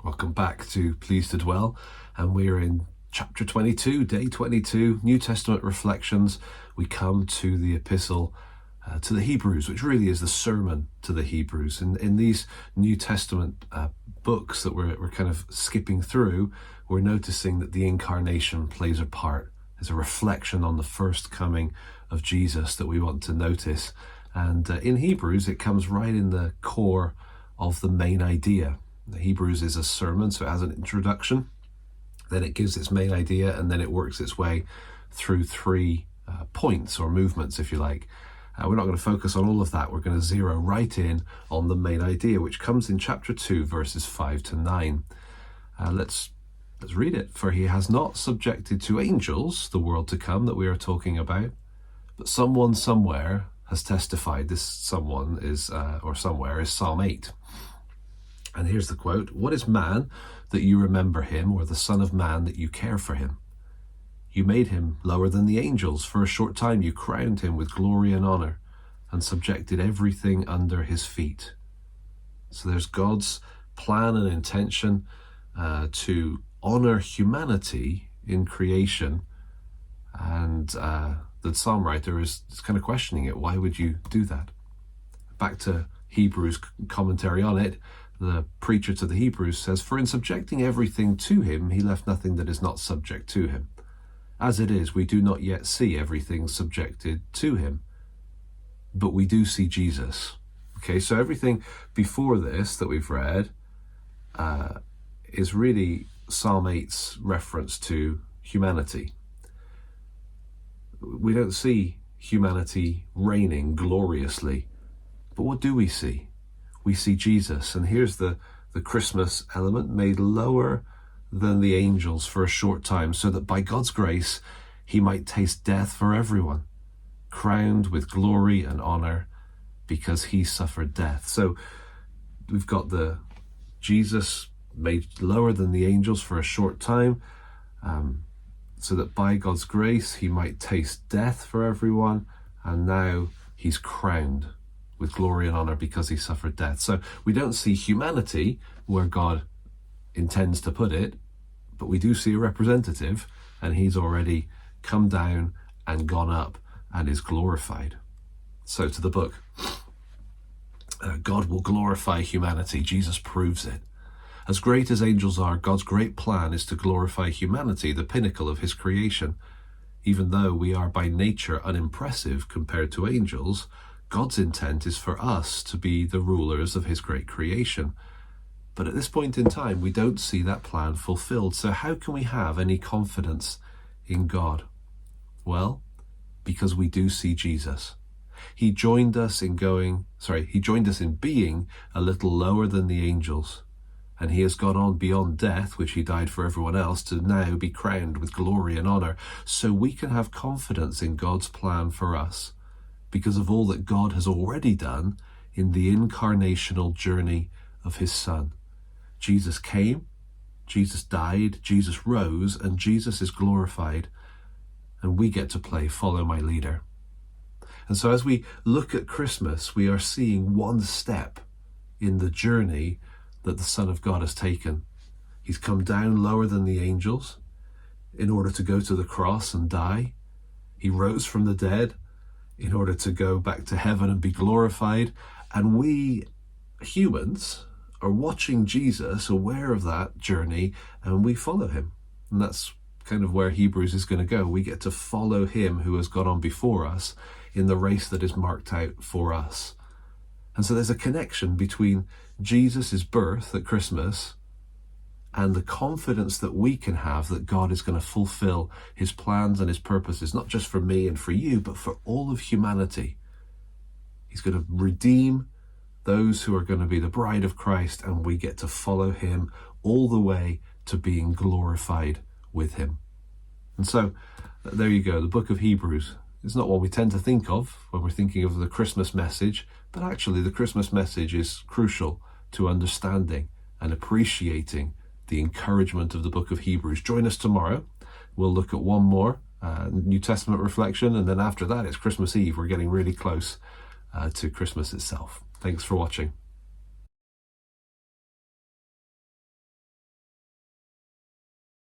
Welcome back to Pleased to Dwell, and we're in chapter 22, day 22, New Testament reflections. We come to the epistle to the Hebrews, which really is the sermon to the Hebrews. In these New Testament books that we're kind of skipping through, we're noticing that the incarnation plays a part. There's a reflection on the first coming of Jesus that we want to notice. And in Hebrews, it comes right in the core of the main idea. The Hebrews is a sermon, so it has an introduction, then it gives its main idea, and then it works its way through three points or movements, if you like. We're not going to focus on all of that. We're going to zero right in on the main idea, which comes in chapter 2, verses 5 to 9. Let's read it. For he has not subjected to angels the world to come that we are talking about, but someone somewhere has testified. This someone is, or somewhere, is Psalm 8. And here's the quote: "What is man that you remember him, or the son of man that you care for him? You made him lower than the angels. For a short time you crowned him with glory and honor, and subjected everything under his feet." So there's God's plan and intention to honor humanity in creation, and the psalm writer is kind of questioning it. Why would you do that? Back to Hebrews commentary on it. The preacher to the Hebrews says, "For in subjecting everything to him, he left nothing that is not subject to him. As it is, we do not yet see everything subjected to him, but we do see Jesus." Okay, so everything before this that we've read is really Psalm 8's reference to humanity. We don't see humanity reigning gloriously, but what do we see? We see Jesus, and here's the Christmas element: made lower than the angels for a short time, so that by God's grace he might taste death for everyone, crowned with glory and honor because he suffered death. So we've got the Jesus made lower than the angels for a short time, so that by God's grace he might taste death for everyone, and now he's crowned with glory and honor because he suffered death. So we don't see humanity where God intends to put it, but we do see a representative, and he's already come down and gone up and is glorified. So to the book. God will glorify humanity. Jesus proves it. As great as angels are, God's great plan is to glorify humanity, the pinnacle of his creation. Even though we are by nature unimpressive compared to angels, God's intent is for us to be the rulers of his great creation. But at this point in time, we don't see that plan fulfilled. So how can we have any confidence in God? Well, because we do see Jesus. He joined us in being a little lower than the angels. And he has gone on beyond death, which he died for everyone else, to now be crowned with glory and honor. So we can have confidence in God's plan for us, because of all that God has already done in the incarnational journey of his Son. Jesus came, Jesus died, Jesus rose, and Jesus is glorified, and we get to play Follow My Leader. And so as we look at Christmas, we are seeing one step in the journey that the Son of God has taken. He's come down lower than the angels in order to go to the cross and die. He rose from the dead in order to go back to heaven and be glorified. And we humans are watching Jesus, aware of that journey, and we follow him. And that's kind of where Hebrews is going to go. We get to follow him who has gone on before us in the race that is marked out for us. And so there's a connection between Jesus' birth at Christmas and the confidence that we can have that God is going to fulfill his plans and his purposes, not just for me and for you, but for all of humanity. He's going to redeem those who are going to be the bride of Christ, and we get to follow him all the way to being glorified with him. And so there you go. The book of Hebrews is not what we tend to think of when we're thinking of the Christmas message, but actually the Christmas message is crucial to understanding and appreciating the encouragement of the book of Hebrews. Join us tomorrow. We'll look at one more New Testament reflection, and then after that it's Christmas Eve. We're getting really close to Christmas itself. Thanks for watching.